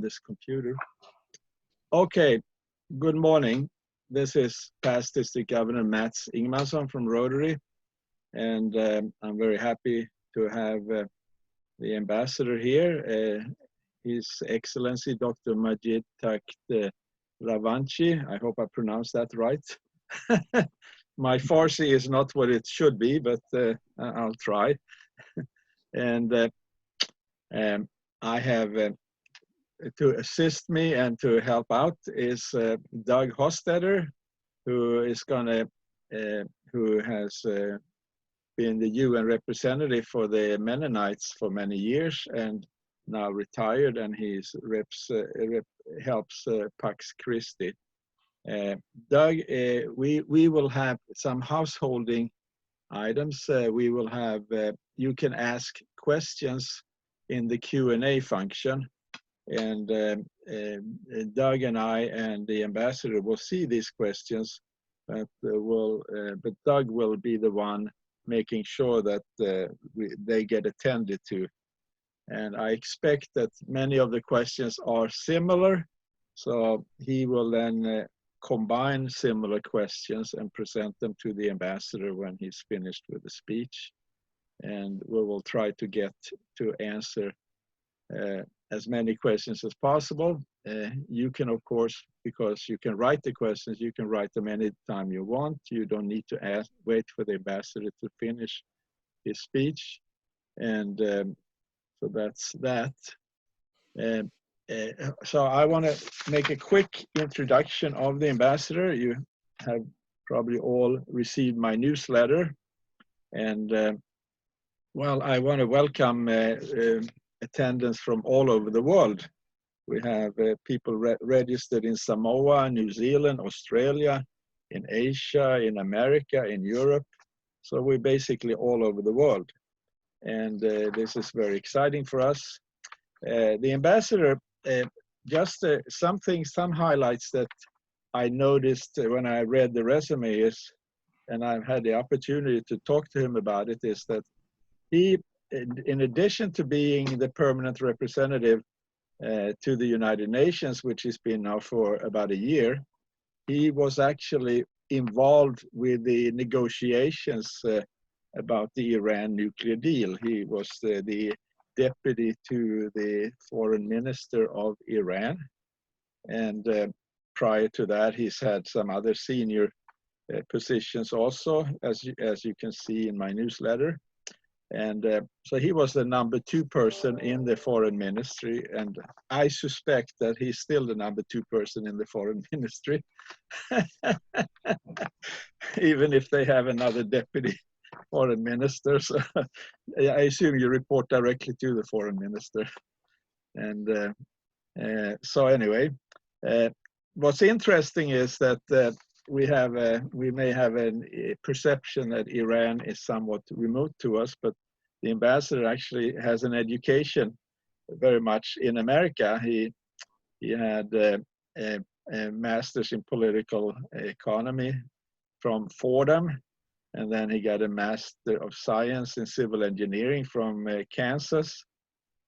this computer. Okay, good morning. This is past District Governor Matts Ingemanson from Rotary, and I'm very happy to have the ambassador here, His Excellency Dr. Majid Takht Ravanchi. I hope I pronounced that right. My Farsi is not what it should be, but I'll try. And I have to assist me and to help out is Doug Hostetter, who is who has been the UN representative for the Mennonites for many years and now retired, and he's helps Pax Christi. Doug, we will have some householding items. We will have, you can ask questions in the Q&A function, and Doug and I and the ambassador will see these questions, but Doug will be the one making sure that they get attended to. And I expect that many of the questions are similar, so he will then combine similar questions and present them to the ambassador when he's finished with the speech. And we will try to get to answer as many questions as possible. You can, of course, because you can write the questions, you can write them anytime you want. You don't need to wait for the ambassador to finish his speech. And so that's that. So I want to make a quick introduction of the ambassador. You have probably all received my newsletter. And well, I want to welcome attendance from all over the world. We have people registered in Samoa, New Zealand, Australia, in Asia, in America, in Europe. So we're basically all over the world. And this is very exciting for us. The ambassador, just some highlights that I noticed when I read the resume is, and I've had the opportunity to talk to him about it, is that he, in addition to being the permanent representative to the United Nations, which he's been now for about a year, he was actually involved with the negotiations about the Iran nuclear deal. He was the deputy to the foreign minister of Iran. And prior to that, he's had some other senior positions also, as you can see in my newsletter. And so he was the number 2 person in the foreign ministry, and I suspect that he's still the number 2 person in the foreign ministry, even if they have another deputy foreign minister. So I assume you report directly to the foreign minister. And so anyway, what's interesting is that we may have a perception that Iran is somewhat remote to us, but the ambassador actually has an education very much in America. He had a master's in political economy from Fordham, and then he got a Master of Science in Civil Engineering from Kansas,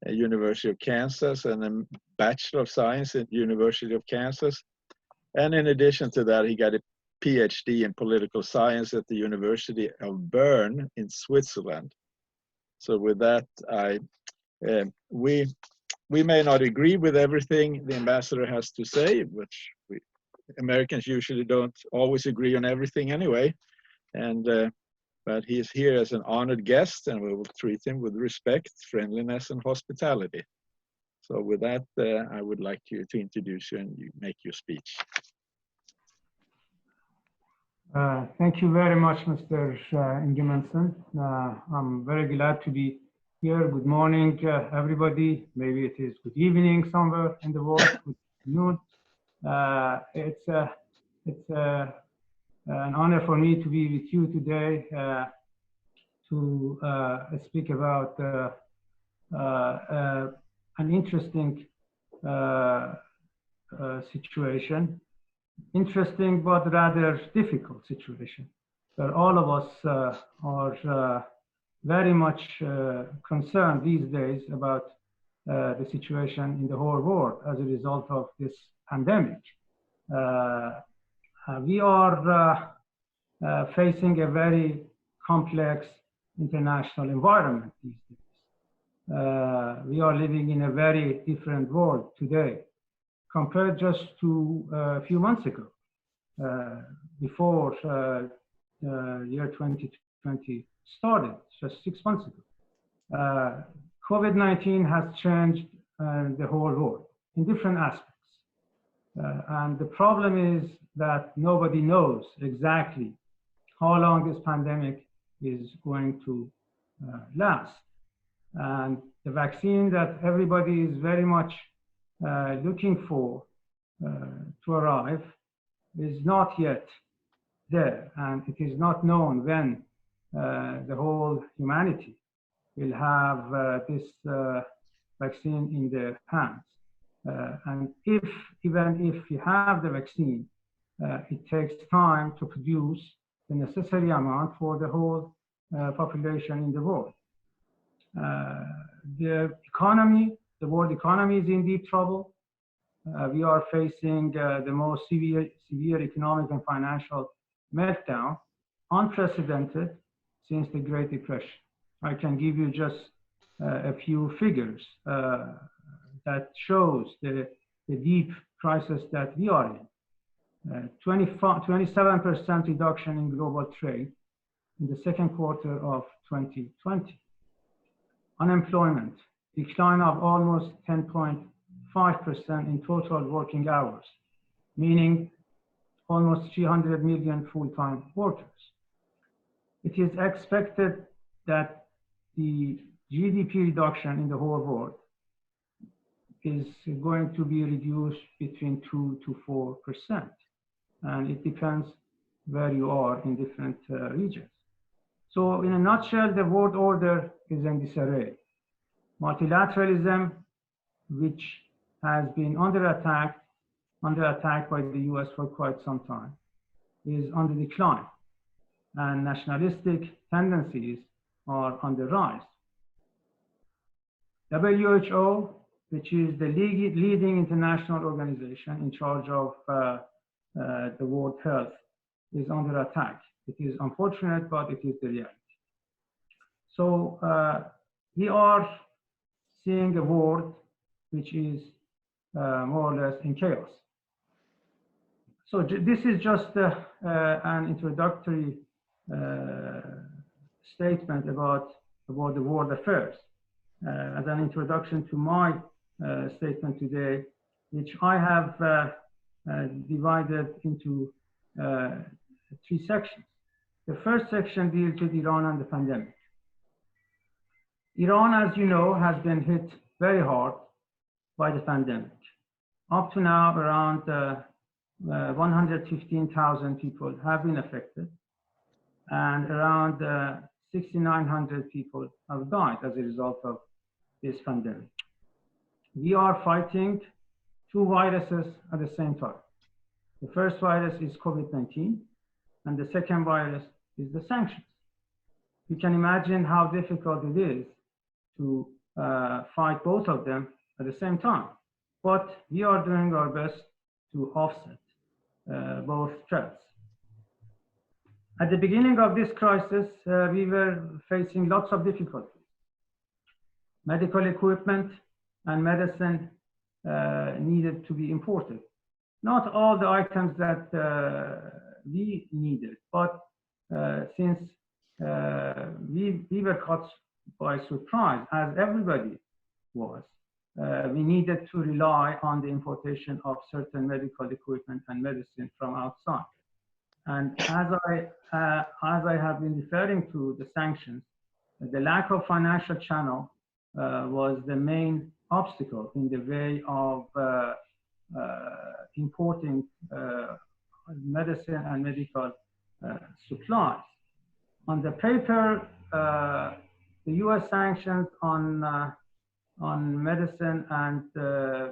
University of Kansas, and a Bachelor of Science at University of Kansas. And in addition to that, he got a PhD in political science at the University of Bern in Switzerland. So with that, we may not agree with everything the ambassador has to say, which Americans usually don't always agree on everything anyway. And but he is here as an honored guest, and we will treat him with respect, friendliness, and hospitality. So with that, I would like you to introduce you and you make your speech. Thank you very much, Mr. Ingemanson. I'm very glad to be here. Good morning, everybody. Maybe it is good evening somewhere in the world. Good afternoon. It's an honor for me to be with you today to speak about an interesting situation. Interesting but rather difficult situation where all of us are very much concerned these days about the situation in the whole world as a result of this pandemic. We are facing a very complex international environment these days. We are living in a very different world today compared just to a few months ago, before year 2020 started, just 6 months ago. COVID-19 has changed the whole world in different aspects. And the problem is that nobody knows exactly how long this pandemic is going to last. And the vaccine that everybody is very much looking for to arrive is not yet there. And it is not known when the whole humanity will have this vaccine in their hands. And even if you have the vaccine, it takes time to produce the necessary amount for the whole population in the world. The economy, the world economy is in deep trouble. We are facing the most severe economic and financial meltdown, unprecedented since the Great Depression. I can give you just a few figures that shows the deep crisis that we are in. 27% reduction in global trade in the second quarter of 2020. Unemployment, decline of almost 10.5% in total working hours, meaning almost 300 million full-time workers. It is expected that the GDP reduction in the whole world is going to be reduced between 2 to 4%. And it depends where you are in different regions. So in a nutshell, the world order is in disarray. Multilateralism, which has been under attack by the US for quite some time, is on the decline. And nationalistic tendencies are on the rise. WHO, which is the leading international organization in charge of the world health, is under attack. It is unfortunate, but it is the reality. So we are seeing a world which is more or less in chaos. So this is just an introductory statement about the world affairs. As an introduction to my statement today, which I have divided into 3 sections. The first section deals with Iran and the pandemic. Iran, as you know, has been hit very hard by the pandemic. Up to now, around 115,000 people have been affected, and around 6,900 people have died as a result of this pandemic. We are fighting 2 viruses at the same time. The first virus is COVID-19, and the second virus is the sanctions. You can imagine how difficult it is to fight both of them at the same time. But we are doing our best to offset both threats. At the beginning of this crisis, we were facing lots of difficulties. Medical equipment and medicine needed to be imported. Not all the items that we needed, but since we were caught by surprise, as everybody was, we needed to rely on the importation of certain medical equipment and medicine from outside. And as I have been referring to the sanctions, the lack of financial channel was the main obstacle in the way of importing medicine and medical supplies. On the paper, the US sanctions on medicine and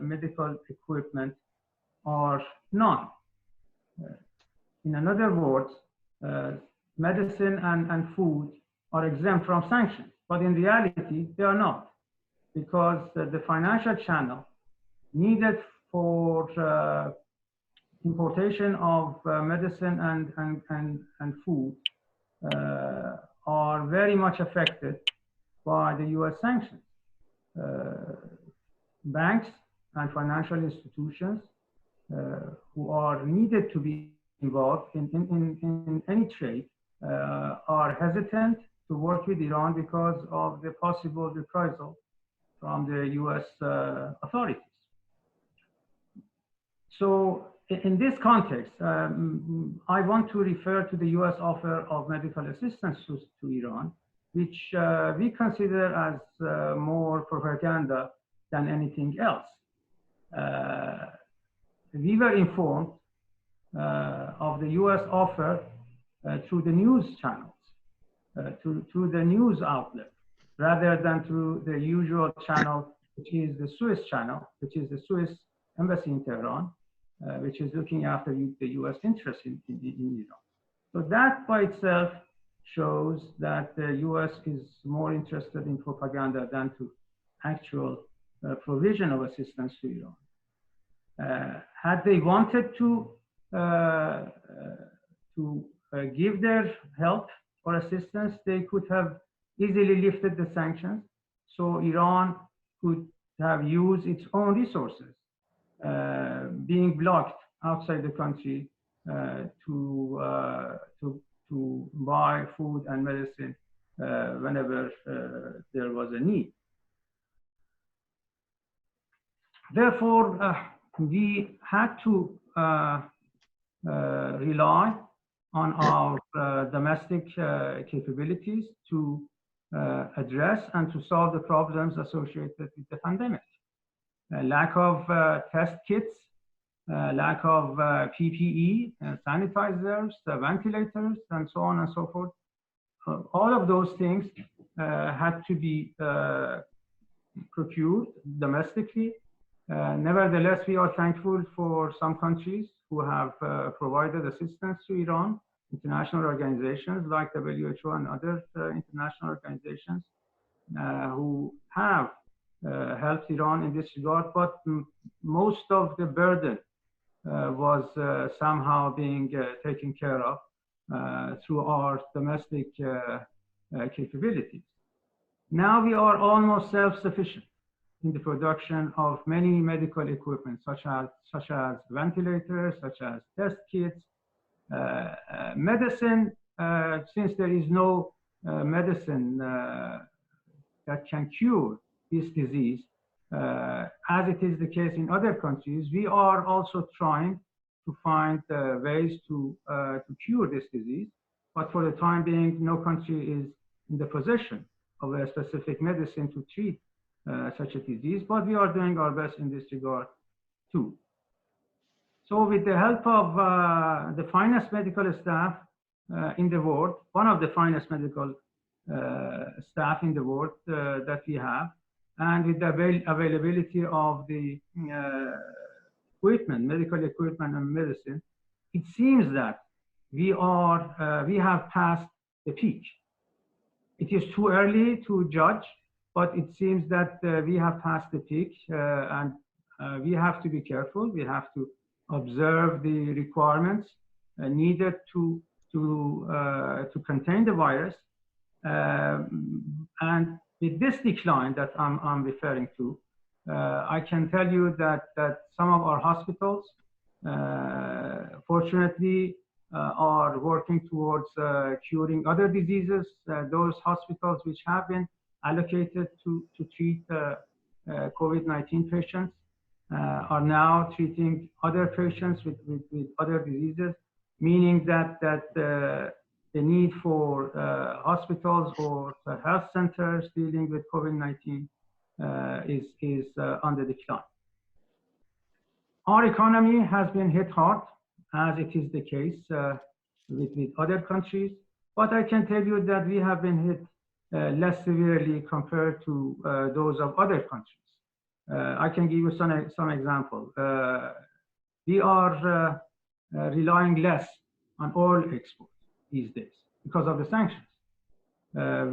medical equipment are none. In other words, medicine and food are exempt from sanctions, but in reality, they are not, because the financial channel needed for importation of medicine and food are very much affected by the US sanctions. Banks and financial institutions who are needed to be involved in any trade are hesitant to work with Iran because of the possible reprisal from the US authorities. So in this context, I want to refer to the US offer of medical assistance to Iran, which we consider as more propaganda than anything else. We were informed of the US offer through the news channels, through the news outlet, rather than through the usual channel, which is the Suez channel, which is the Suez embassy in Tehran, which is looking after the US interests in Iran. So that by itself shows that the US is more interested in propaganda than to actual provision of assistance to Iran. Had they wanted to give their help or assistance, they could have easily lifted the sanctions, so Iran could have used its own resources being blocked outside the country to buy food and medicine whenever there was a need. Therefore, we had to rely on our domestic capabilities to address and to solve the problems associated with the pandemic. Lack of test kits, lack of PPE, sanitizers, ventilators, and so on and so forth. All of those things had to be procured domestically. Nevertheless, we are thankful for some countries who have provided assistance to Iran, international organizations like WHO and other international organizations who have helped Iran in this regard, but most of the burden was somehow being taken care of through our domestic capabilities. Now we are almost self-sufficient in the production of many medical equipment, such as ventilators, such as test kits, medicine. Since there is no medicine that can cure this disease, as it is the case in other countries, we are also trying to find ways to cure this disease. But for the time being, no country is in the possession of a specific medicine to treat such a disease, but we are doing our best in this regard too. So with the help of the finest medical staff in the world, one of the finest medical staff in the world that we have, and with the availability of the equipment, medical equipment and medicine, it seems that we have passed the peak. It is too early to judge, but it seems that we have passed the peak, and we have to be careful. We have to observe the requirements needed to contain the virus. And with this decline that I'm referring to, I can tell you that some of our hospitals, fortunately, are working towards curing other diseases. Those hospitals which have been allocated to treat COVID-19 patients are now treating other patients with other diseases, meaning that the need for hospitals or health centers dealing with COVID-19 is on the decline. Our economy has been hit hard, as it is the case with other countries, but I can tell you that we have been hit less severely compared to those of other countries. I can give you some example. We are relying less on oil exports these days because of the sanctions.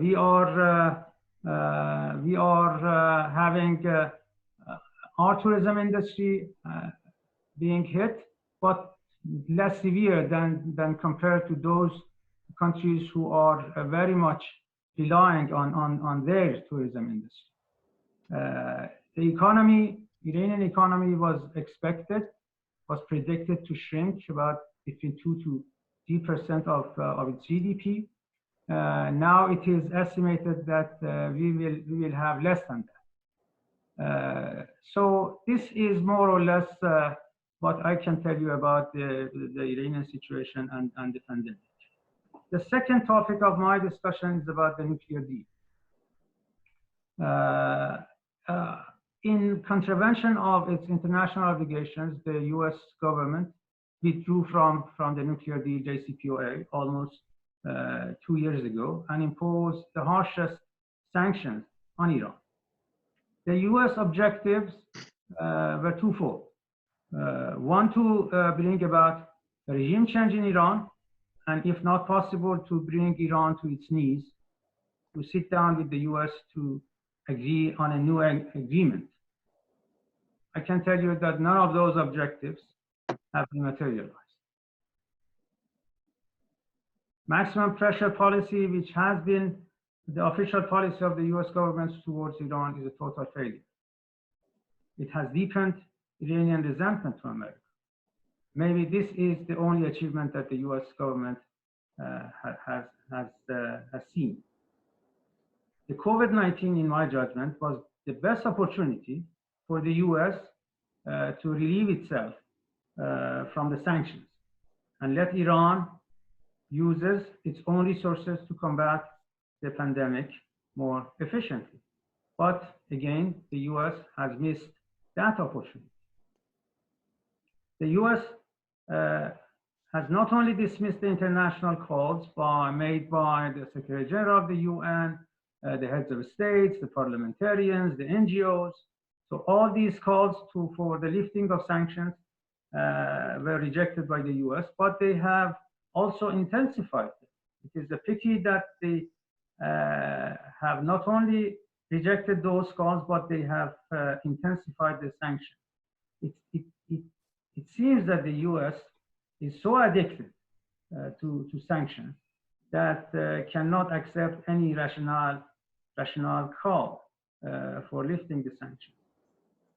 We are We are having our tourism industry being hit, but less severe than compared to those countries who are very much relying on their tourism industry. The economy, Iranian economy was predicted to shrink about between 2 to 3% of its GDP. Now it is estimated that we will have less than that. So this is more or less what I can tell you about the Iranian situation and the pandemic. The second topic of my discussion is about the nuclear deal. In contravention of its international obligations, the US government withdrew from the nuclear deal JCPOA almost 2 years ago and imposed the harshest sanctions on Iran. The US objectives were twofold. One, to bring about a regime change in Iran, and if not possible, to bring Iran to its knees, to sit down with the US to agree on a new agreement. I can tell you that none of those objectives have been materialized. Maximum pressure policy, which has been the official policy of the US government towards Iran, is a total failure. It has deepened Iranian resentment to America. Maybe this is the only achievement that the US government has seen. The COVID-19, in my judgment, was the best opportunity for the US to relieve itself from the sanctions and let Iran uses its own resources to combat the pandemic more efficiently. But again, the US has missed that opportunity. The US has not only dismissed the international calls made by the Secretary General of the UN, the heads of states, the parliamentarians, the NGOs. So all these calls for the lifting of sanctions were rejected by the US, but they have also intensified them. It is a pity that they have not only rejected those calls, but they have intensified the sanctions. It seems that the US is so addicted to sanctions that cannot accept any rational call for lifting the sanctions.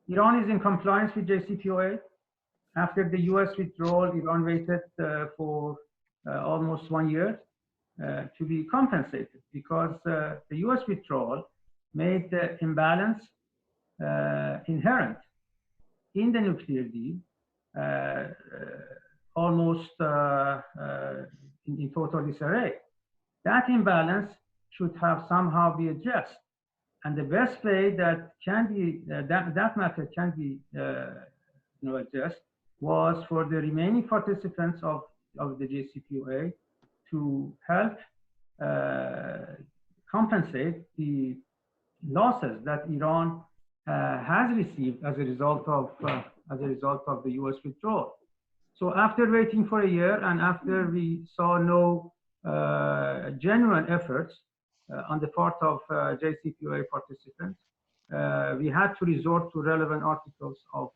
Iran is in compliance with JCPOA. After the US withdrawal, Iran waited for almost 1 year to be compensated because the US withdrawal made the imbalance inherent in the nuclear deal almost in total disarray. That imbalance should have somehow be addressed. And the best way that can be that matter can be addressed was for the remaining participants of the JCPOA to help compensate the losses that Iran has received as a result of the US withdrawal. So after waiting for a year and after we saw no genuine efforts on the part of JCPOA participants, we had to resort to relevant articles of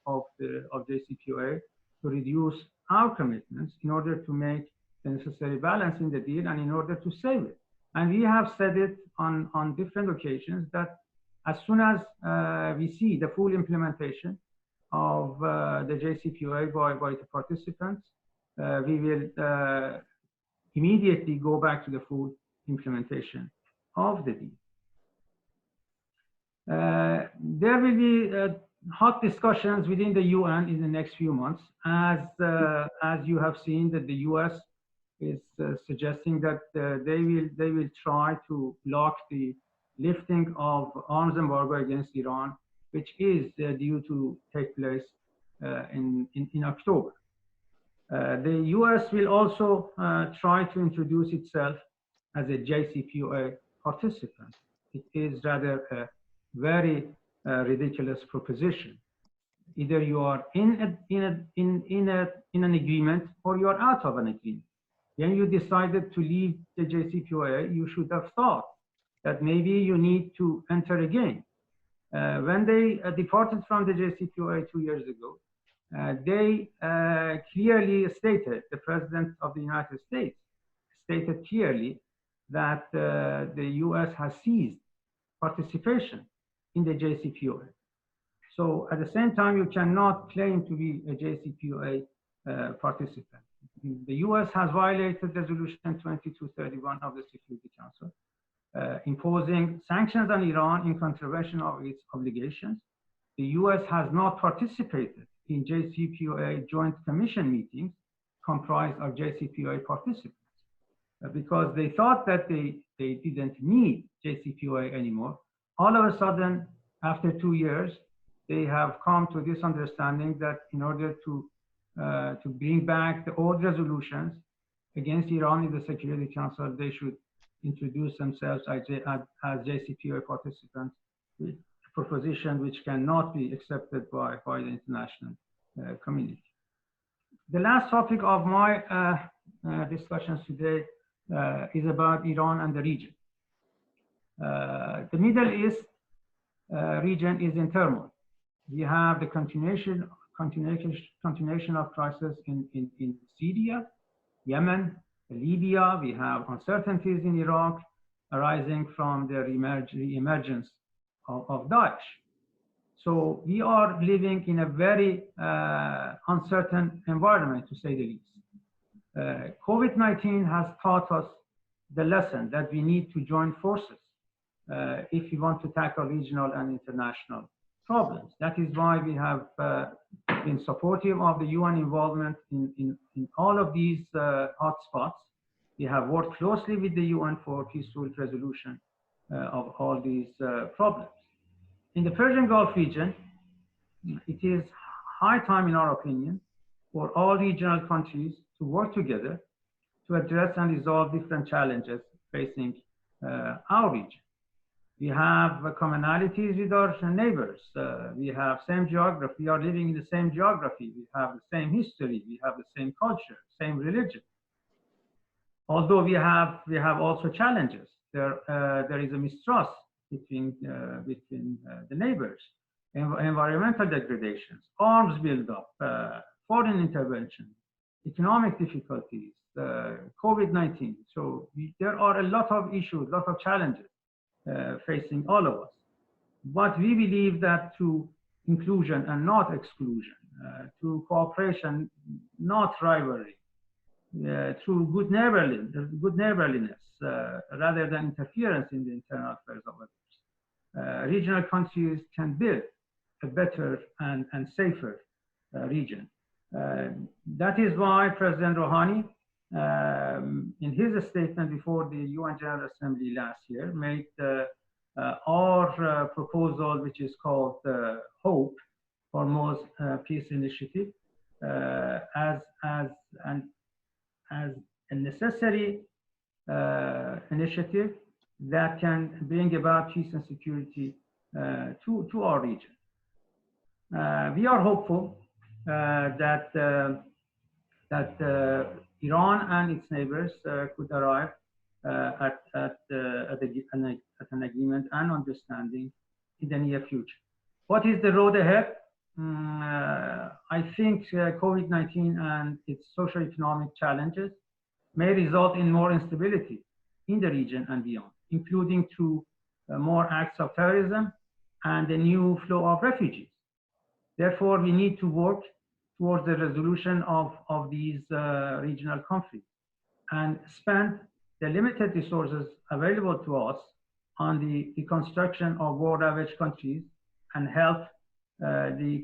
JCPOA to reduce our commitments in order to make the necessary balance in the deal and in order to save it. And we have said it on different occasions that as soon as we see the full implementation of the JCPOA by the participants, we will immediately go back to the full implementation of the deal. There will be hot discussions within the UN in the next few months, as you have seen that the US is suggesting that they will try to block the lifting of arms embargo against Iran, which is due to take place in October. The US will also try to introduce itself as a JCPOA participant. It is rather a very ridiculous proposition. Either you are in an agreement or you are out of an agreement. When you decided to leave the JCPOA, you should have thought that maybe you need to enter again. When they departed from the JCPOA 2 years ago, they clearly stated, the President of the United States stated clearly that the US has ceased participation in the JCPOA. So at the same time, you cannot claim to be a JCPOA participant. The US has violated Resolution 2231 of the Security Council, imposing sanctions on Iran in contravention of its obligations. The US has not participated in JCPOA Joint Commission meetings comprised of JCPOA participants because they thought that they didn't need JCPOA anymore. All of a sudden, after 2 years, they have come to this understanding that in order to bring back the old resolutions against Iran in the Security Council, they should introduce themselves as JCPOA participants, with a proposition which cannot be accepted by the international community. The last topic of my discussions today is about Iran and the region. The Middle East region is in turmoil. We have the continuation of crisis in Syria, Yemen, Libya. We have uncertainties in Iraq arising from the emergence of Daesh. So we are living in a very uncertain environment, to say the least. COVID-19 has taught us the lesson that we need to join forces if we want to tackle regional and international problems. That is why we have been supportive of the UN involvement in all of these hotspots. We have worked closely with the UN for peaceful resolution of all these problems. In the Persian Gulf region, it is high time, in our opinion, for all regional countries to work together to address and resolve different challenges facing our region. We have commonalities with our neighbors. We have same geography. We are living in the same geography. We have the same history. We have the same culture, same religion. Although we have also challenges. There is a mistrust between the neighbors, environmental degradations, arms buildup, foreign intervention, economic difficulties, COVID-19. So there are a lot of issues, a lot of challenges facing all of us. But we believe that through inclusion and not exclusion, through cooperation, not rivalry, through good neighborliness, rather than interference in the internal affairs of others, regional countries can build a better and safer region. That is why President Rouhani, in his statement before the UN General Assembly last year, made our proposal, which is called HOPE, Hormuz Peace Initiative, as a necessary initiative that can bring about peace and security to our region. We are hopeful that Iran and its neighbors could arrive at an agreement and understanding in the near future. What is the road ahead? I think COVID-19 and its socio-economic challenges may result in more instability in the region and beyond, including through more acts of terrorism and the new flow of refugees. Therefore, we need to work towards the resolution of these regional conflicts and spend the limited resources available to us on the reconstruction of war-ravaged countries and help the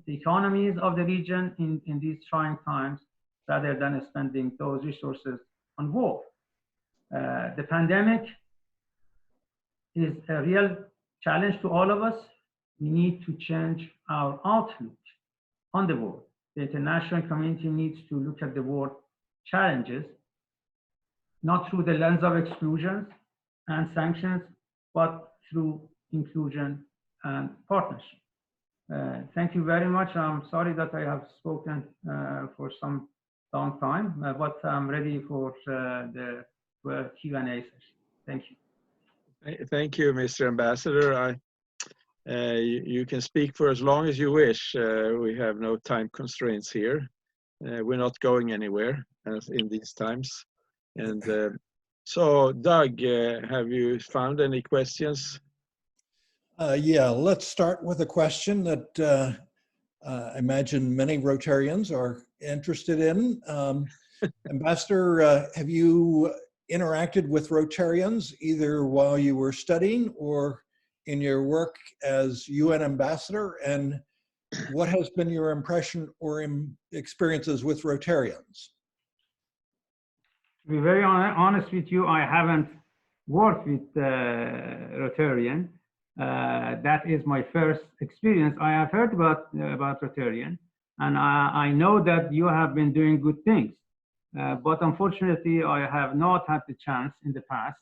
economies of the region in these trying times, rather than spending those resources on war. The pandemic is a real challenge to all of us. We need to change our outlook on the world. The international community needs to look at the world challenges, not through the lens of exclusions and sanctions, but through inclusion and partnership. Thank you very much. I'm sorry that I have spoken for some long time, but I'm ready for the Q&A session. Thank you. Thank you, Mr. Ambassador. You can speak for as long as you wish. We have no time constraints here. We're not going anywhere in these times. And so, Doug, have you found any questions? Yeah, let's start with a question that I imagine many Rotarians are interested in. Ambassador, have you interacted with Rotarians either while you were studying or in your work as UN ambassador? And what has been your impression or experiences with Rotarians? To be very honest with you, I haven't worked with Rotarian. That is my first experience. I have heard about Rotarian, and I know that you have been doing good things. But unfortunately, I have not had the chance in the past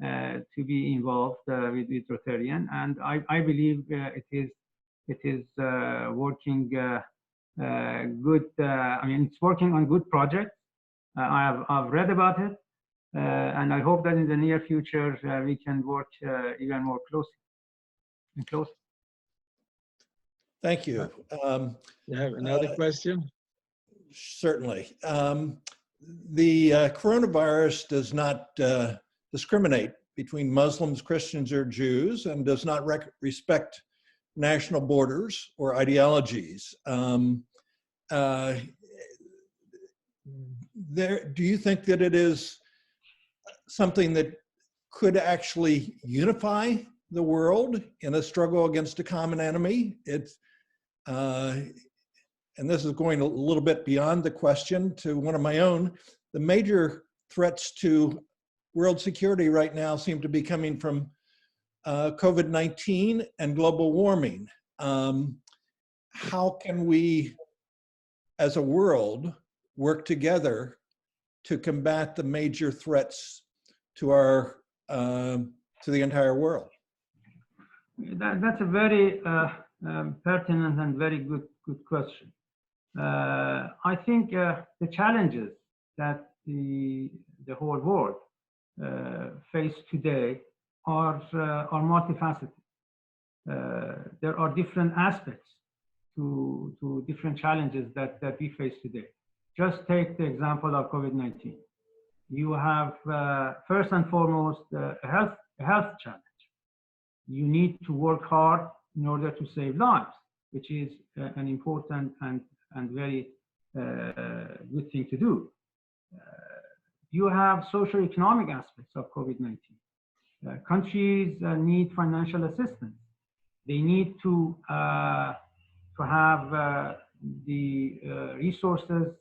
to be involved with Rotarian, and I believe it is working good. I mean, it's working on good projects. I've read about it, and I hope that in the near future we can work even more closely. Thank you. You have another question? Certainly. The coronavirus does not discriminate between Muslims, Christians, or Jews, and does not respect national borders or ideologies. Do you think that it is something that could actually unify the world in a struggle against a common enemy? And this is going a little bit beyond the question to one of my own. The major threats to world security right now seem to be coming from COVID-19 and global warming. How can we, as a world, work together to combat the major threats to to the entire world? That's a very pertinent and very good question. I think the challenges that the whole world face today are multifaceted. There are different aspects to different challenges that we face today. Just take the example of COVID-19. You have first and foremost a health challenge. You need to work hard in order to save lives, which is an important and very good thing to do. You have socio-economic aspects of COVID-19. Countries need financial assistance. They need to have the resources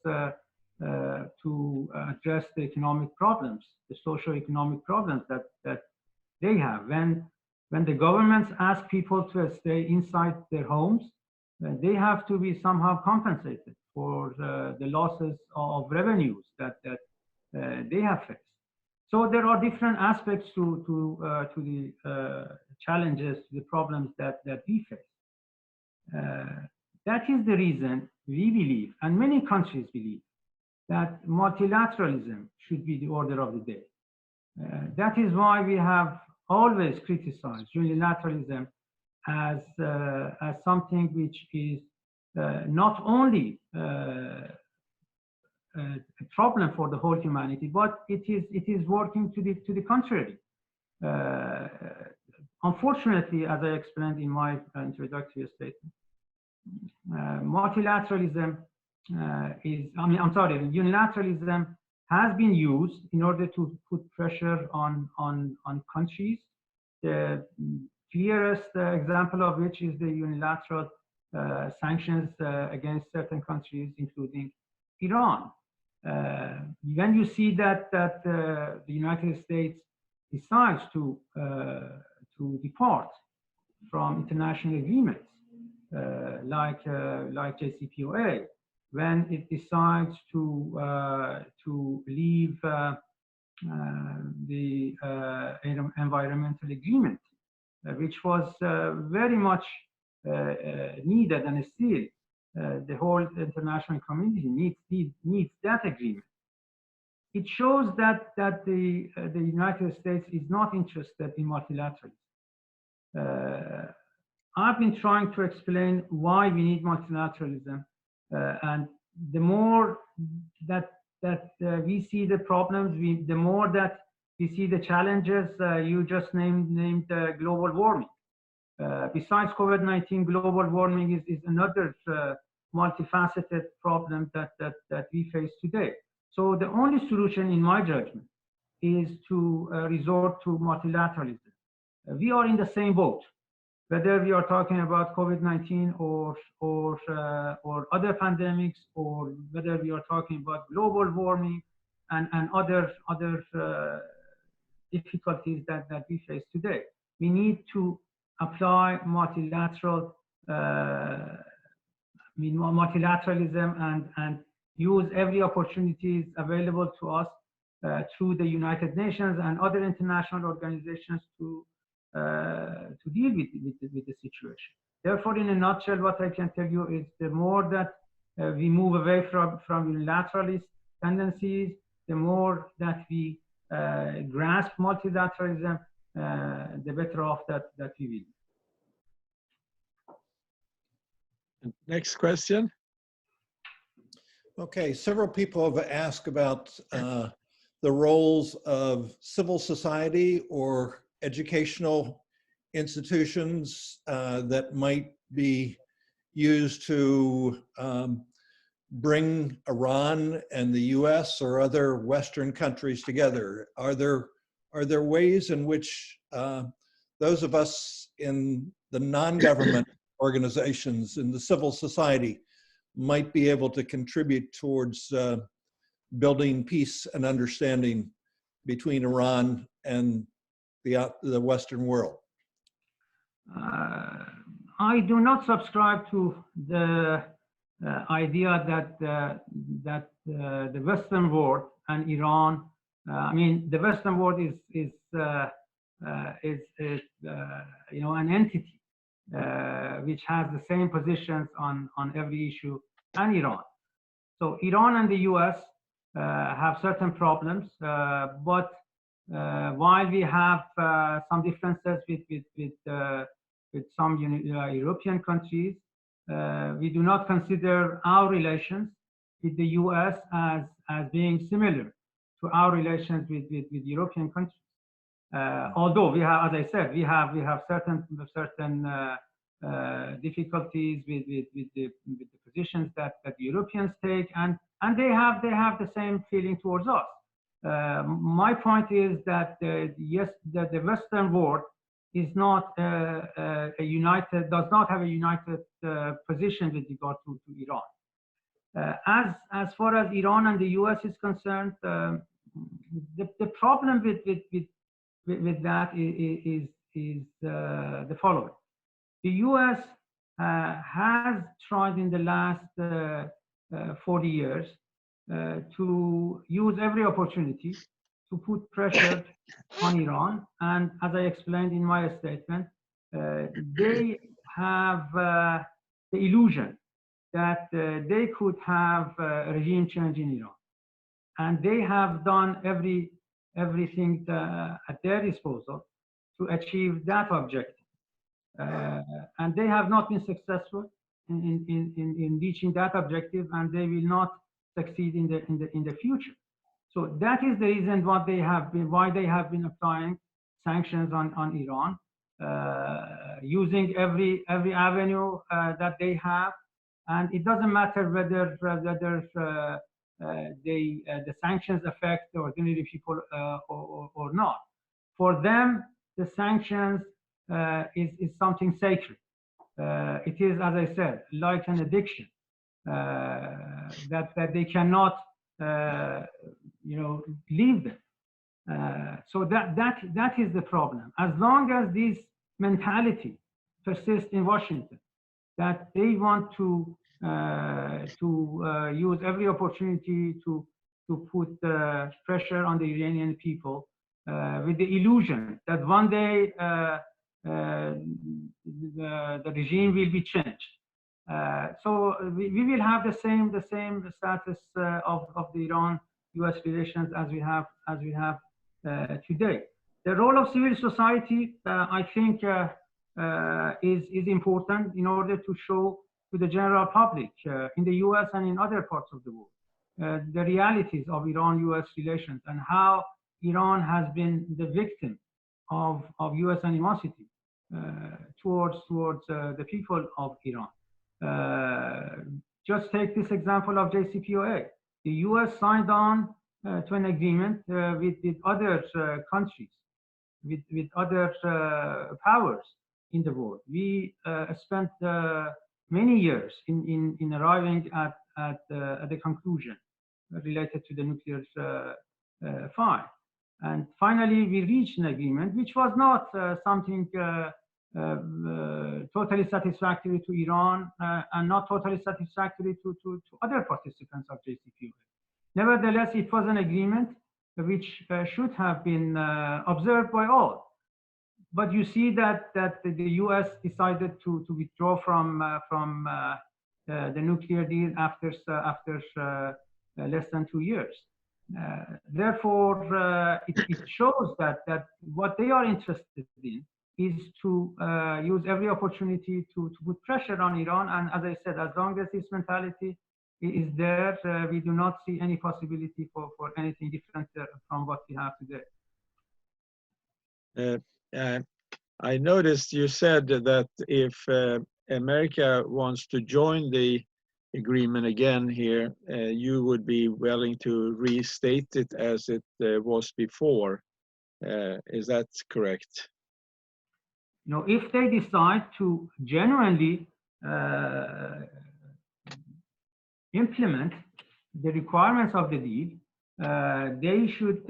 to address the economic problems, the socio-economic problems that they have. When the governments ask people to stay inside their homes, they have to be somehow compensated for the losses of revenues that they have faced. So there are different aspects to the challenges, to the problems that we face. That is the reason we believe, and many countries believe, that multilateralism should be the order of the day. That is why we have always criticized unilateralism as something which is not only a problem for the whole humanity, but it is working to the contrary. Unfortunately, as I explained in my introductory statement, unilateralism has been used in order to put pressure on countries. The clearest example of which is the unilateral sanctions against certain countries, including Iran. When you see that the United States decides to depart from international agreements like JCPOA, when it decides to leave the environmental agreement, which was very much needed, and still the whole international community needs that agreement. it shows that the United States is not interested in multilateralism. I've been trying to explain why we need multilateralism, and the more that we see the problems, the more that we see the challenges. You just named global warming. Besides COVID-19, global warming is another multifaceted problem that we face today. So the only solution, in my judgment, is to resort to multilateralism. We are in the same boat, whether we are talking about COVID-19 or other pandemics, or whether we are talking about global warming and other difficulties that we face today. We need to apply multilateralism and use every opportunities available to us through the United Nations and other international organizations to deal with the situation. Therefore, in a nutshell, what I can tell you is the more that we move away from unilateralist tendencies, the more that we grasp multilateralism, the better off that we will. Next question. Okay, several people have asked about the roles of civil society or educational institutions that might be used to bring Iran and the US or other Western countries together. Are there ways in which those of us in the non-government organizations in the civil society might be able to contribute towards building peace and understanding between Iran and the Western world? I do not subscribe to the idea that the Western world and Iran, I mean, the Western world is an entity which has the same positions on every issue, and Iran. So Iran and the US have certain problems, but while we have some differences with some European countries, we do not consider our relations with the US as being similar to our relations with European countries. Although we have, as I said, we have certain difficulties with the positions that the Europeans take, and they have the same feeling towards us. My point is that yes, that the Western world is not does not have a united position with regard to Iran. As far as Iran and the US is concerned, the problem with that is the following. The US has tried in the last 40 years to use every opportunity to put pressure on Iran. And as I explained in my statement, they have the illusion that they could have a regime change in Iran. And they have done everything at their disposal to achieve that objective. And they have not been successful in reaching that objective, and they will not succeed in the future. So that is the reason why they have been applying sanctions on Iran, using every avenue that they have, and it doesn't matter whether the sanctions affect the ordinary people or not. For them, the sanctions is something sacred. It is, as I said, like an addiction that they cannot, leave them. So that is the problem. As long as this mentality persists in Washington, that they want to use every opportunity to put pressure on the Iranian people with the illusion that one day the regime will be changed. So we will have the same status of the Iran U.S. relations as we have today. The role of civil society, I think, is important in order to show to the general public in the U.S. and in other parts of the world the realities of Iran-U.S. relations and how Iran has been the victim of U.S. animosity towards the people of Iran. Just take this example of JCPOA. The U.S. signed on to an agreement with other countries, with other powers in the world. We spent many years in arriving at the conclusion related to the nuclear file. And finally, we reached an agreement, which was not something totally satisfactory to Iran and not totally satisfactory to other participants of JCPOA. Nevertheless, it was an agreement which should have been observed by all. But you see that the U.S. decided to withdraw from the nuclear deal after less than 2 years. Therefore, it shows that what they are interested in is to use every opportunity to put pressure on Iran. And as I said, as long as this mentality is there, we do not see any possibility for anything different from what we have today. I noticed you said that if America wants to join the agreement again here, you would be willing to restate it as it was before. Is that correct? No, if they decide to genuinely implement the requirements of the deal, they should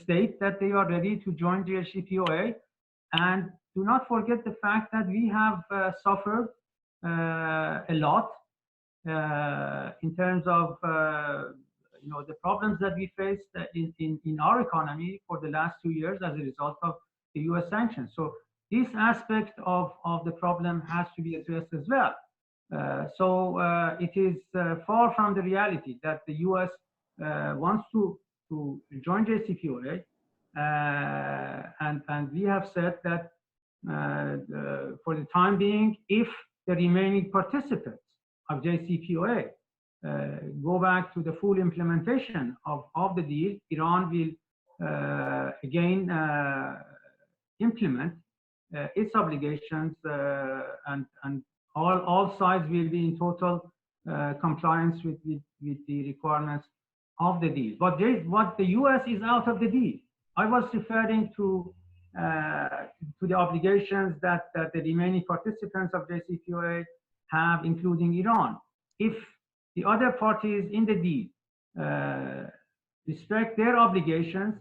state that they are ready to join the JCPOA, and do not forget the fact that we have suffered a lot in terms of the problems that we faced in our economy for the last 2 years as a result of the U.S. sanctions. So this aspect of the problem has to be addressed as well. So it is far from the reality that the U.S. wants to join JCPOA, and we have said that for the time being, if the remaining participants of JCPOA go back to the full implementation of the deal, Iran will again implement its obligations, and all sides will be in total compliance with the requirements of the deal. But what the U.S. is out of the deal. I was referring to the obligations that the remaining participants of JCPOA have, including Iran. If the other parties in the deal respect their obligations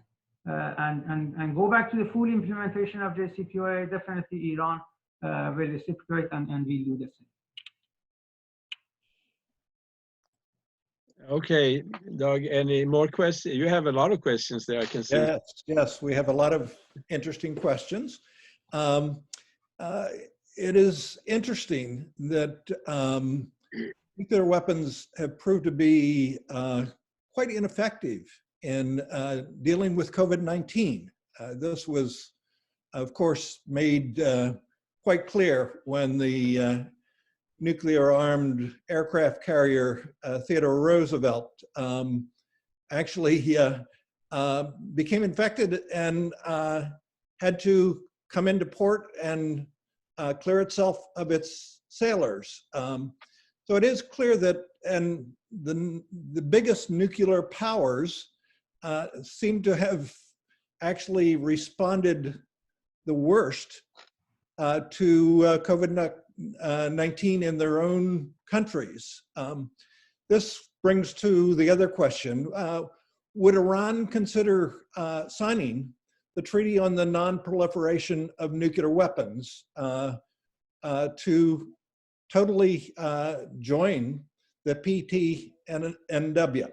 and go back to the full implementation of JCPOA, definitely Iran will reciprocate and will do the same. Okay, Doug, any more questions? You have a lot of questions there, I can see. Yes, we have a lot of interesting questions. It is interesting that nuclear weapons have proved to be quite ineffective in dealing with COVID-19. This was, of course, made quite clear when the nuclear-armed aircraft carrier Theodore Roosevelt actually became infected and had to come into port and clear itself of its sailors. So it is clear that, and the biggest nuclear powers seem to have actually responded the worst to COVID-19 in their own countries. This brings to the other question. Would Iran consider signing the Treaty on the Non-Proliferation of Nuclear Weapons to totally join the PTNW?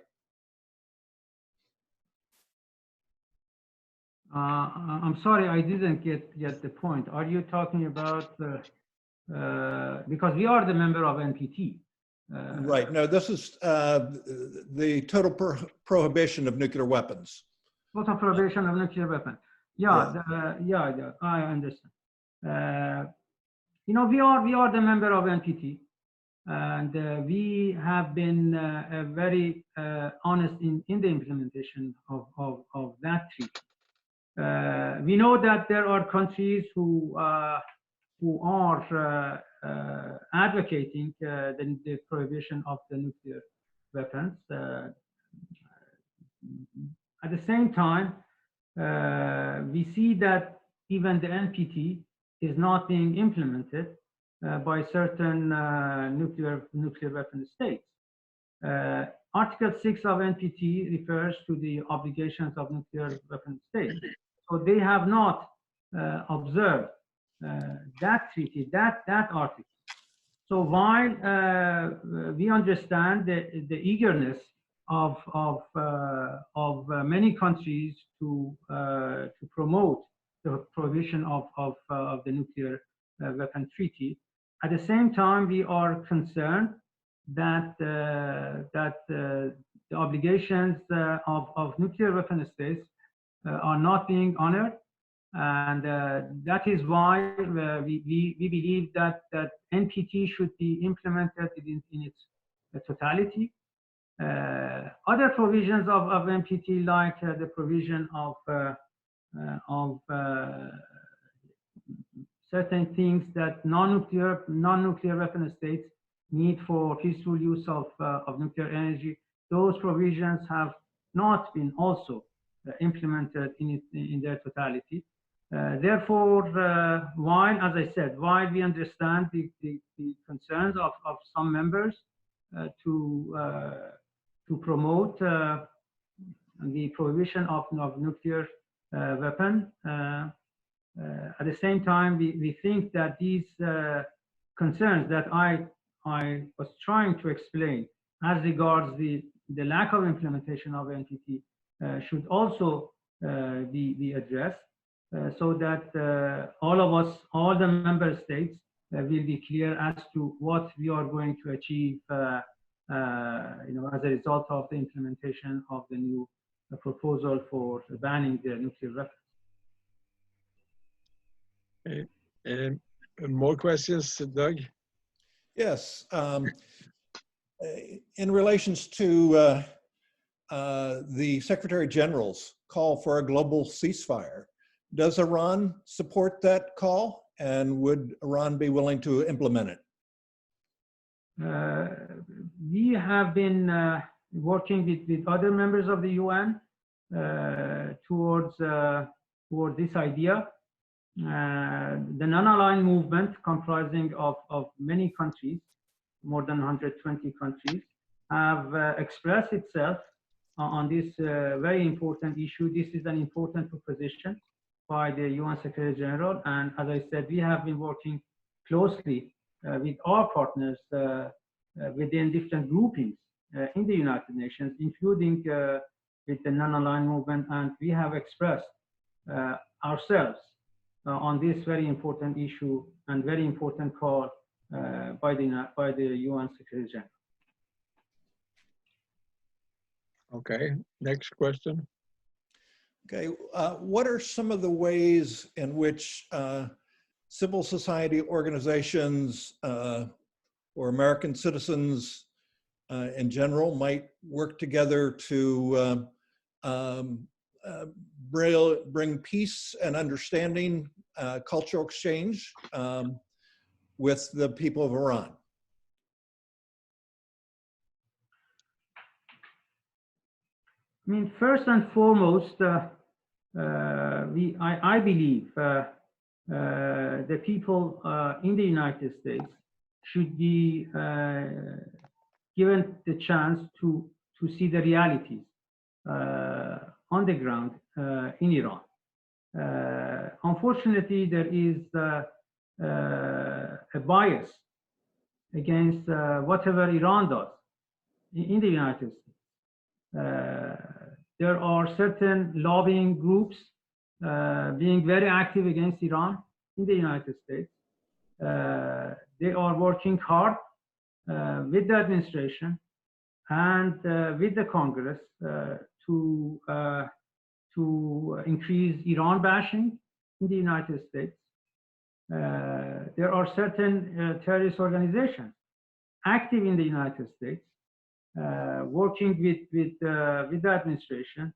I'm sorry, I didn't get the point. Are you talking about, because we are the member of NPT, Right. No, this is the total prohibition of nuclear weapons. Total prohibition of nuclear weapons. Yeah, yeah, I understand. You know, we are the member of NPT, and we have been very honest in the implementation of that treaty. We know that there are countries who are advocating the prohibition of the nuclear weapons. At the same time, we see that even the NPT is not being implemented by certain nuclear weapon states. Article 6 of NPT refers to the obligations of nuclear weapon states. So they have not observed that treaty, that article. So while we understand the eagerness of many countries to promote the prohibition of the nuclear weapon treaty, at the same time we are concerned that the obligations of nuclear weapon states are not being honored, and that is why we believe that NPT should be implemented in its totality. Other provisions of NPT, like the provision of certain things that non-nuclear weapon states need for peaceful use of nuclear energy, those provisions have not been also implemented in their totality. Therefore, while, as I said, while we understand the concerns of some members to promote the prohibition of nuclear weapon, at the same time, we think that these concerns that I was trying to explain as regards the lack of implementation of NPT should also be addressed, so that all of us, all the member states, will be clear as to what we are going to achieve, you know, as a result of the implementation of the new proposal for banning the nuclear weapons. Okay. More questions, Doug? Yes. In relations to the Secretary General's call for a global ceasefire, does Iran support that call, and would Iran be willing to implement it? We have been working with other members of the UN towards this idea. The non-aligned movement, comprising of many countries, more than 120 countries, have expressed itself on this very important issue. This is an important proposition by the UN Secretary General, and as I said, we have been working closely with our partners within different groupings in the United Nations, including with the non-aligned movement, and we have expressed ourselves on this very important issue and very important call by the UN Secretary General. Okay, next question. Okay, what are some of the ways in which civil society organizations or American citizens in general might work together to bring peace and understanding, cultural exchange with the people of Iran? I mean, first and foremost, I believe the people in the United States should be given the chance to see the realities on the ground in Iran. Unfortunately, there is a bias against whatever Iran does in the United States. There are certain lobbying groups being very active against Iran in the United States. They are working hard with the administration and with the Congress to increase Iran bashing in the United States. There are certain terrorist organizations active in the United States, working with the administration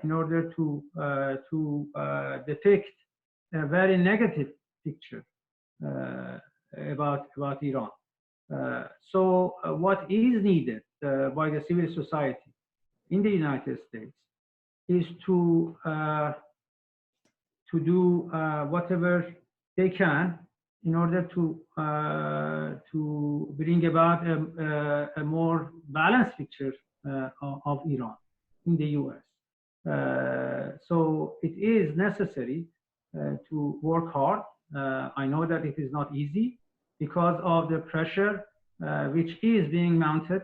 in order to depict a very negative picture about Iran. So what is needed by the civil society in the United States is to do whatever they can in order to bring about a more balanced picture of Iran in the U.S. So it is necessary to work hard. I know that it is not easy because of the pressure which is being mounted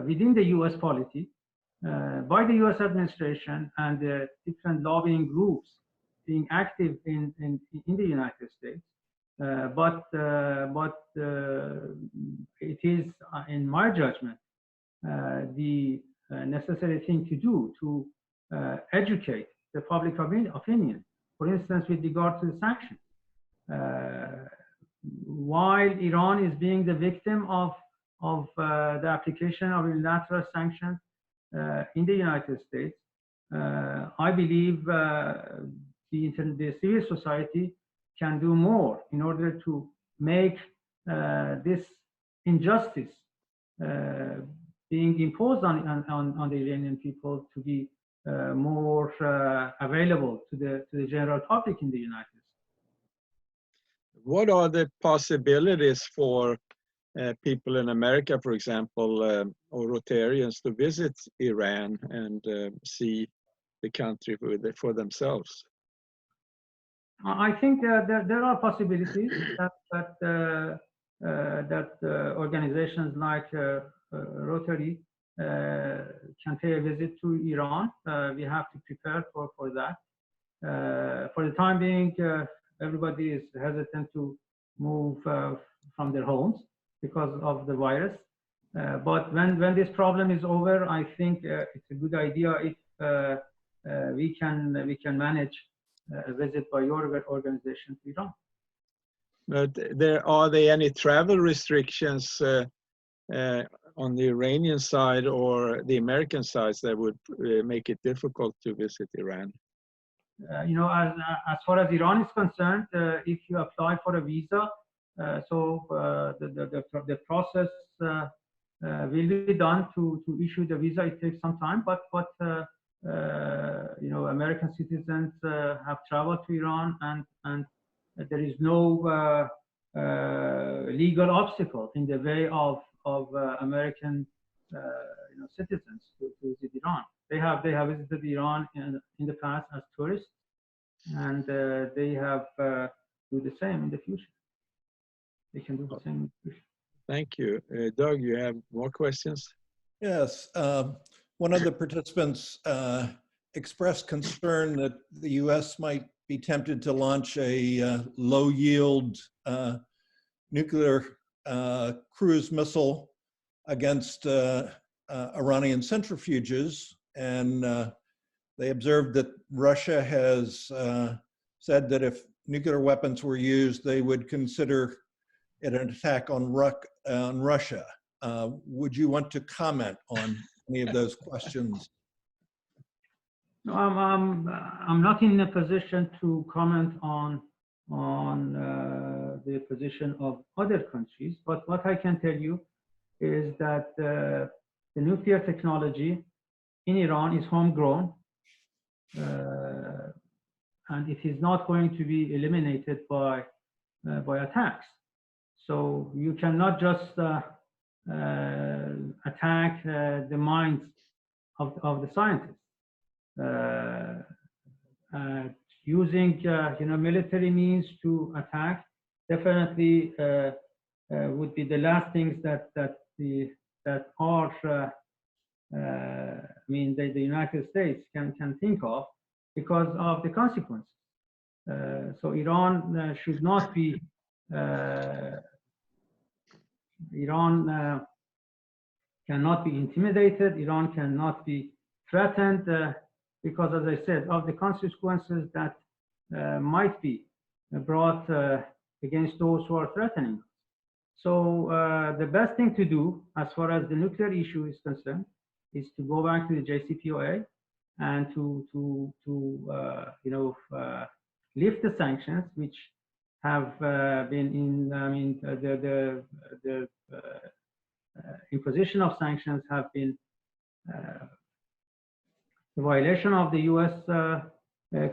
within the U.S. polity by the U.S. administration and the different lobbying groups being active in the United States. But it is, in my judgment, the necessary thing to do to educate the public opinion, for instance, with regard to the sanctions. While Iran is being the victim of the application of unilateral sanctions in the United States, I believe the civil society can do more in order to make this injustice being imposed on the Iranian people to be more available to the general public in the United States. What are the possibilities for people in America, for example, or Rotarians to visit Iran and see the country for themselves? I think there are possibilities that organizations like Rotary can pay a visit to Iran. We have to prepare for that. For the time being, everybody is hesitant to move from their homes because of the virus. But when this problem is over, I think it's a good idea if we can manage a visit by your organization to Iran. But are there any travel restrictions on the Iranian side or the American side that would make it difficult to visit Iran? You know, as far as Iran is concerned, if you apply for a visa, the process will be done to issue the visa. It takes some time, but you know, American citizens have traveled to Iran, and there is no legal obstacle in the way of American you know, citizens to visit Iran. They have visited Iran in the past as tourists, and they have do the same in the future. They can do the same in the future. Thank you. Doug, you have more questions? Yes. One of the participants expressed concern that the U.S. might be tempted to launch a low-yield nuclear cruise missile against Iranian centrifuges, and they observed that Russia has said that if nuclear weapons were used, they would consider it an attack on Russia. Would you want to comment on any of those questions? No, I'm not in a position to comment on the position of other countries, but what I can tell you is that the nuclear technology in Iran is homegrown, and it is not going to be eliminated by attacks. So you cannot just attack the minds of the scientists. Using you know, military means to attack definitely would be the last things that are I mean the United States can think of because of the consequences. So Iran should not be Iran cannot be intimidated. Iran cannot be threatened because, as I said, of the consequences that might be brought against those who are threatening. So the best thing to do, as far as the nuclear issue is concerned, is to go back to the JCPOA and to lift the sanctions, which have been in. I mean, the imposition of sanctions have been a violation of the U.S.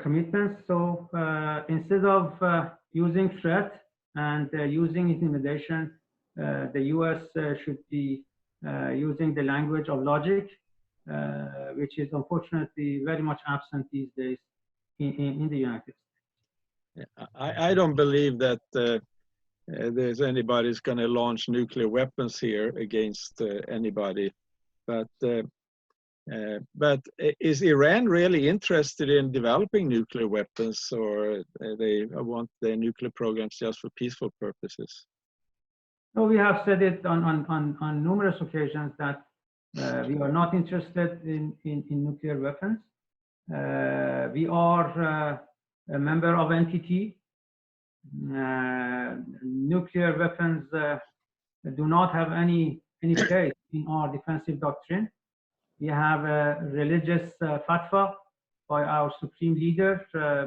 Commitments. So instead of using threat and using intimidation, the U.S. should be using the language of logic, which is unfortunately very much absent these days in the United States. I don't believe that there's anybody's going to launch nuclear weapons here against anybody, but is Iran really interested in developing nuclear weapons, or they want their nuclear programs just for peaceful purposes? No, we have said it on numerous occasions that we are not interested in nuclear weapons. We are a member of NPT. Nuclear weapons do not have any place in our defensive doctrine. We have a religious fatwa by our supreme leader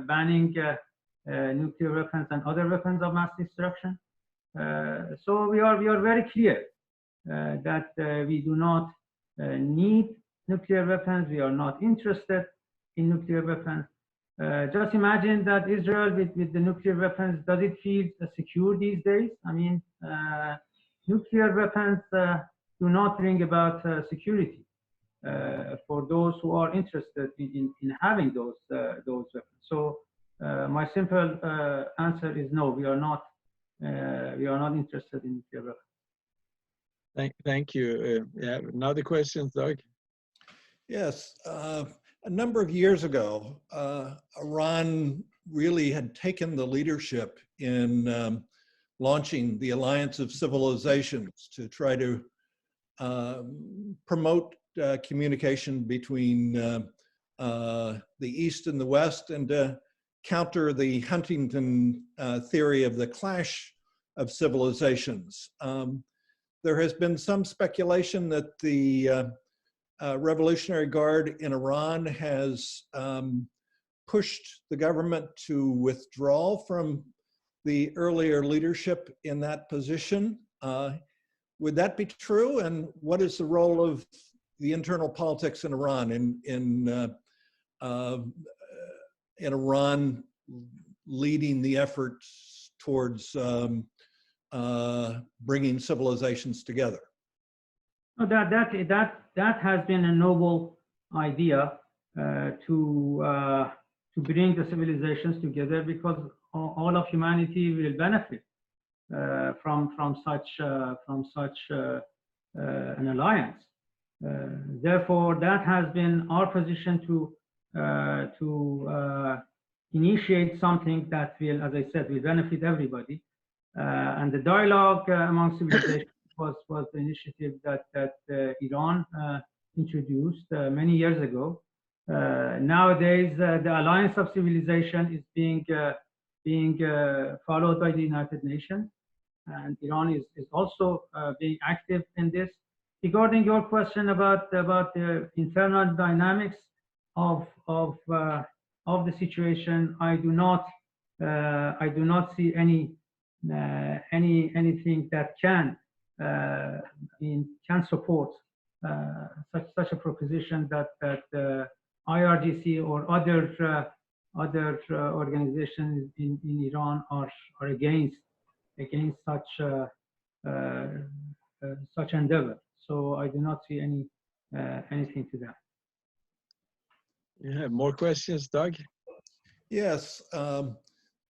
banning nuclear weapons and other weapons of mass destruction. So we are very clear that we do not need nuclear weapons. We are not interested in nuclear weapons. Just imagine that Israel with the nuclear weapons, does it feel secure these days? I mean, nuclear weapons do not bring about security for those who are interested in having those weapons. So my simple answer is no. We are not interested in nuclear weapons. Thank you. Yeah, another question, Doug? Yes. A number of years ago, Iran really had taken the leadership in launching the Alliance of Civilizations to try to promote communication between the East and the West, and to counter the Huntington theory of the clash of civilizations. There has been some speculation that the Revolutionary Guard in Iran has pushed the government to withdraw from the earlier leadership in that position. Would that be true? And what is the role of the internal politics in Iran in Iran leading the efforts towards bringing civilizations together? No, that has been a noble idea to bring the civilizations together, because all of humanity will benefit from such an alliance. Therefore, that has been our position to initiate something that will, as I said, will benefit everybody. And the dialogue among civilizations was the initiative that Iran introduced many years ago. Nowadays, the Alliance of Civilization is being followed by the United Nations, and Iran is also being active in this. Regarding your question about the internal dynamics of the situation, I do not see anything that can support such a proposition that IRGC or other organizations in Iran are against such endeavor. So I do not see anything to that. You have more questions, Doug? Yes.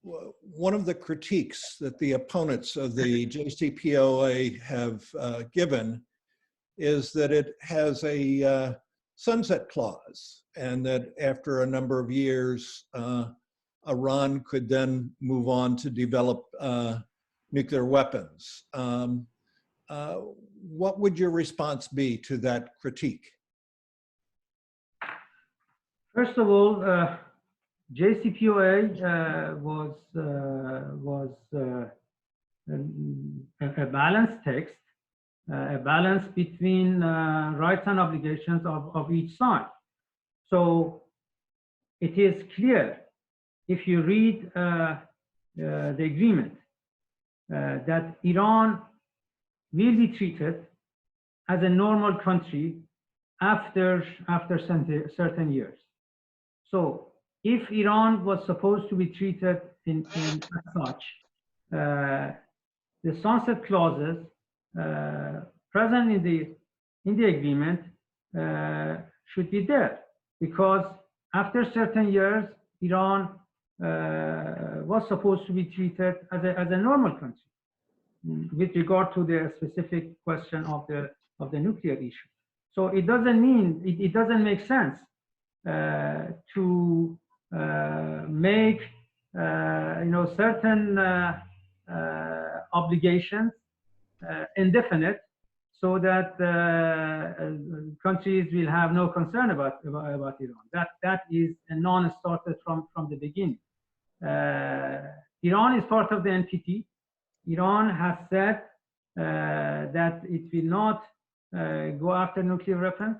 One of the critiques that the opponents of the JCPOA have given is that it has a sunset clause, and that after a number of years, Iran could then move on to develop nuclear weapons. what would your response be to that critique? First of all, JCPOA was a balanced text, a balance between rights and obligations of each side. So it is clear, if you read the agreement, that Iran will be treated as a normal country after certain years. So if Iran was supposed to be treated in as such, the sunset clauses present in the agreement should be there, because after certain years, Iran was supposed to be treated as a normal country with regard to the specific question of the nuclear issue. So it doesn't mean, it doesn't make sense to make certain obligations indefinite, so that countries will have no concern about Iran. That is a non-starter from the beginning. Iran is part of the NPT. Iran has said that it will not go after nuclear weapons.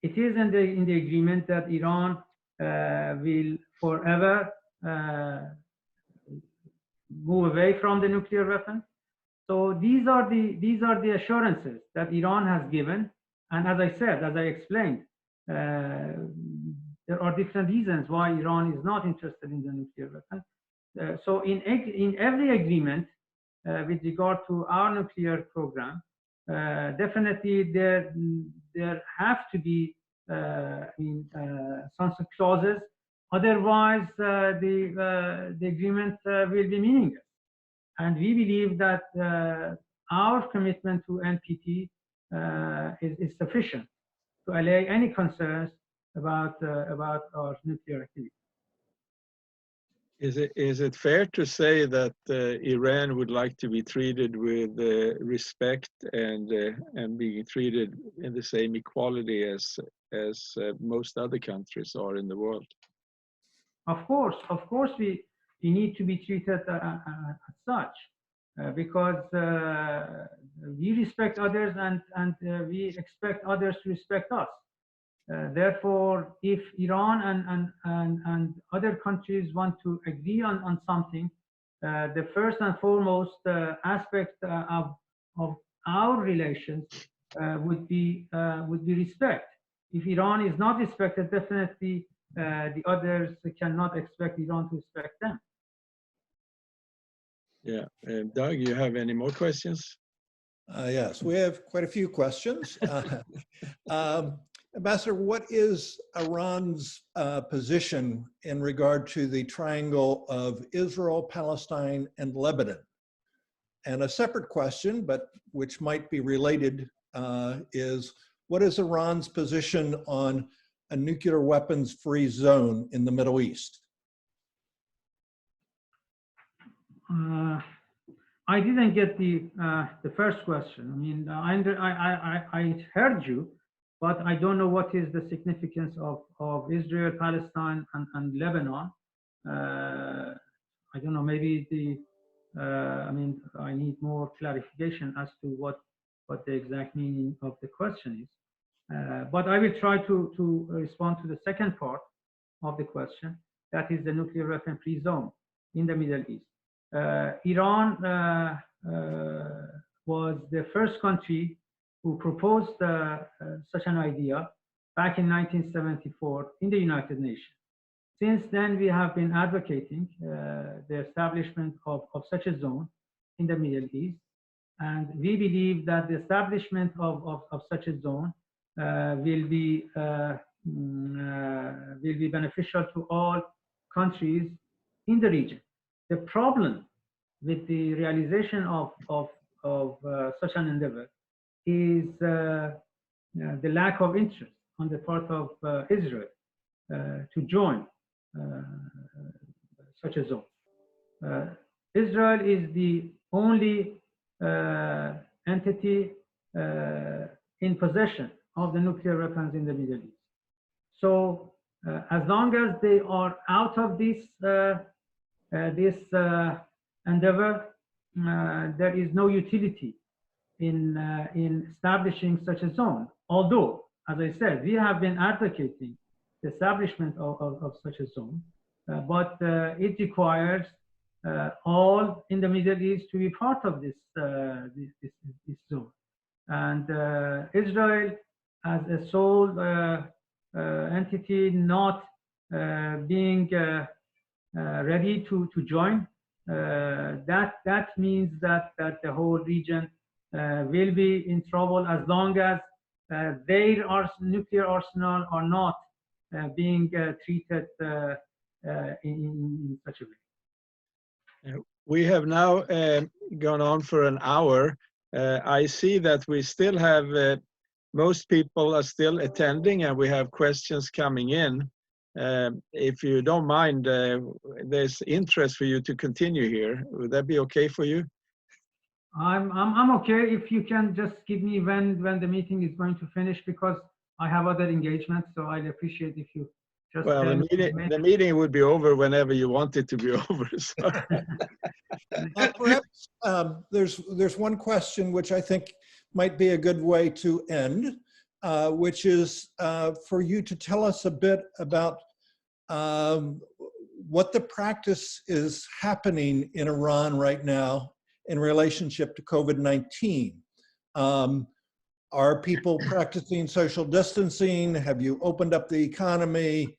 It is in the agreement that Iran will forever move away from the nuclear weapons. So these are the assurances that Iran has given, and as I said, as I explained, there are different reasons why Iran is not interested in the nuclear weapon. So in every agreement with regard to our nuclear program, definitely there have to be sunset clauses. Otherwise, the agreement will be meaningless. And we believe that our commitment to NPT is sufficient to allay any concerns about our nuclear activity. Is it fair to say that Iran would like to be treated with respect and being treated in the same equality as most other countries are in the world? Of course, we need to be treated as such, because we respect others and we expect others to respect us. Therefore, if Iran and other countries want to agree on something, the first and foremost aspect of our relations would be respect. If Iran is not respected, definitely the others cannot expect Iran to respect them. Yeah, Doug, you have any more questions? Yes, we have quite a few questions. Ambassador, what is Iran's position in regard to the triangle of Israel, Palestine, and Lebanon? And a separate question, but which might be related, is what is Iran's position on a nuclear weapons-free zone in the Middle East? I didn't get the first question. I mean, I heard you, but I don't know what is the significance of Israel, Palestine, and Lebanon. I don't know, maybe I mean, I need more clarification as to what the exact meaning of the question is. But I will try to respond to the second part of the question, that is the nuclear weapon-free zone in the Middle East. Iran was the first country who proposed such an idea back in 1974 in the United Nations. Since then, we have been advocating the establishment of such a zone in the Middle East. And we believe that the establishment of such a zone will be beneficial to all countries in the region. The problem with the realization of such an endeavor is the lack of interest on the part of Israel to join such a zone. Israel is the only entity in possession of the nuclear weapons in the Middle East. So as long as they are out of this endeavor, there is no utility in establishing such a zone. Although, as I said, we have been advocating the establishment of such a zone, but it requires all in the Middle East to be part of this zone. And Israel, as a sole entity, not being ready to join, that means that the whole region will be in trouble as long as their nuclear arsenal are not being treated in such a way. We have now gone on for an hour. I see that we still have, most people are still attending and we have questions coming in. If you don't mind, there's interest for you to continue here. Would that be okay for you? I'm okay if you can just give me when the meeting is going to finish, because I have other engagements, so I'd appreciate if you just well, the meeting would be over whenever you want it to be over. So. Perhaps there's one question which I think might be a good way to end, which is for you to tell us a bit about what the practice is happening in Iran right now in relationship to COVID-19. Are people practicing social distancing? Have you opened up the economy?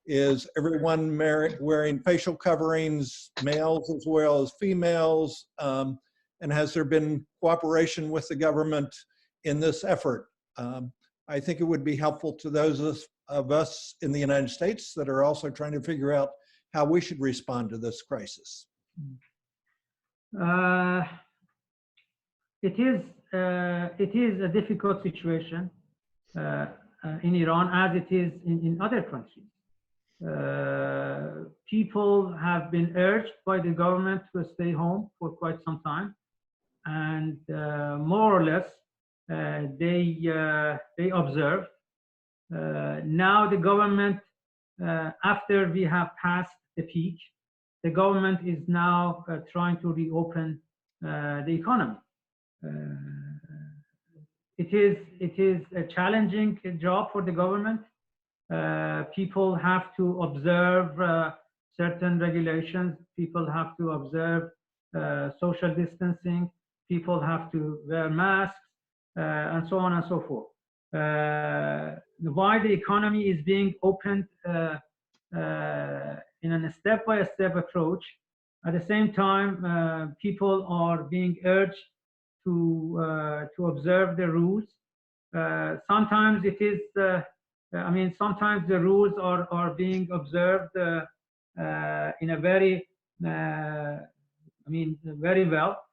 Is everyone wearing facial coverings, males as well as females? And has there been cooperation with the government in this effort? I think it would be helpful to those of us in the United States that are also trying to figure out how we should respond to this crisis. It is a difficult situation in Iran, as it is in other countries. People have been urged by the government to stay home for quite some time, and more or less they observe. Now the government, after we have passed the peak, the government is now trying to reopen the economy. It is a challenging job for the government. People have to observe certain regulations. People have to observe social distancing. People have to wear masks, and so on and so forth. Why the economy is being opened in a step-by-step approach, at the same time, people are being urged to observe the rules. Sometimes it is, sometimes the rules are being observed in a very, very well.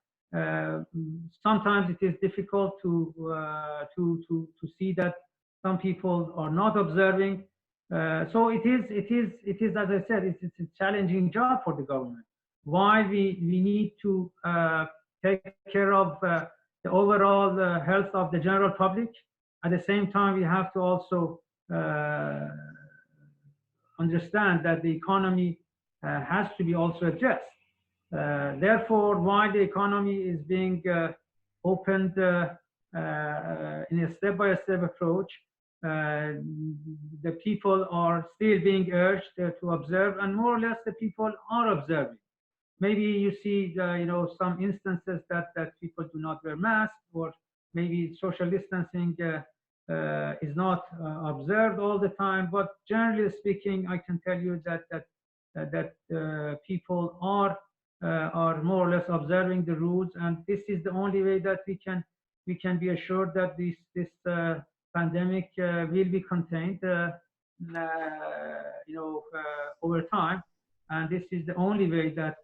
Sometimes it is difficult to see that some people are not observing. So it is, as I said, it's a challenging job for the government. Why we need to take care of the overall health of the general public. At the same time, we have to also understand that the economy has to be also addressed. Therefore, while the economy is being opened in a step-by-step approach, the people are still being urged to observe, and more or less the people are observing. Maybe you see, some instances that people do not wear masks, or maybe social distancing is not observed all the time. But generally speaking, I can tell you that people are more or less observing the rules, and this is the only way that we can be assured that this pandemic will be contained, over time. And this is the only way that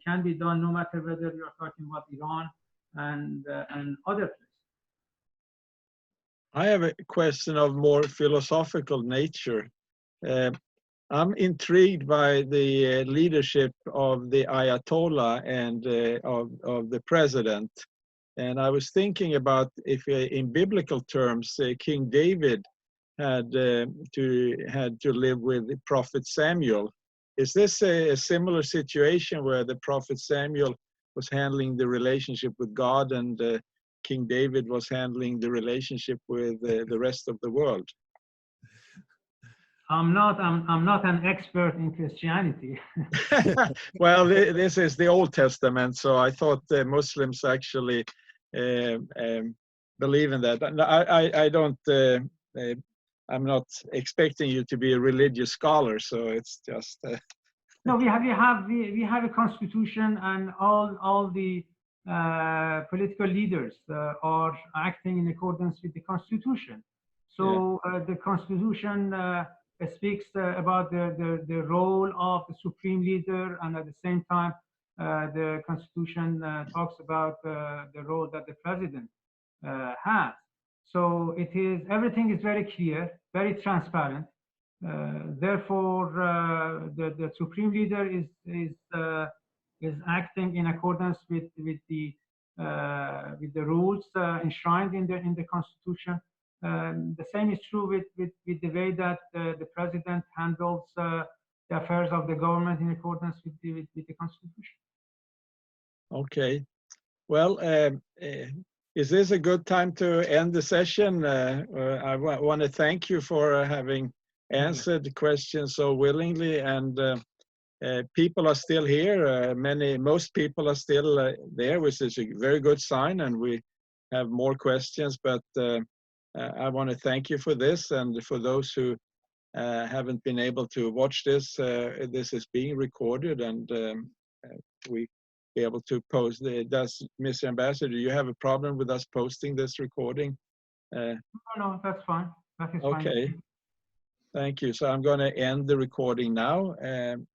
can be done, no matter whether you're talking about Iran and other places. I have a question of more philosophical nature. I'm intrigued by the leadership of the Ayatollah and of the president. And I was thinking about if in biblical terms, King David had to live with Prophet Samuel. Is this a similar situation where the Prophet Samuel was handling the relationship with God and King David was handling the relationship with the rest of the world? I'm not an expert in Christianity. Well, this is the Old Testament, so I thought the Muslims actually believe in that. I don't. I'm not expecting you to be a religious scholar, so it's just. No, we have a constitution, and all the political leaders are acting in accordance with the constitution. So the constitution speaks about the role of the supreme leader, and at the same time, the constitution talks about the role that the president has. So everything is very clear, very transparent. Therefore, the supreme leader is acting in accordance with the rules enshrined in the constitution. The same is true with the way that the president handles the affairs of the government in accordance with the constitution. Okay. Well, is this a good time to end the session? I want to thank you for having answered the questions so willingly, and people are still here. Most people are still there, which is a very good sign, and we have more questions, but I want to thank you for this, and for those who haven't been able to watch this, this is being recorded, and we be able to post. Does Mr. Ambassador, do you have a problem with us posting this recording? No, that's fine. That is okay. fine. Thank you. So I'm going to end the recording now, and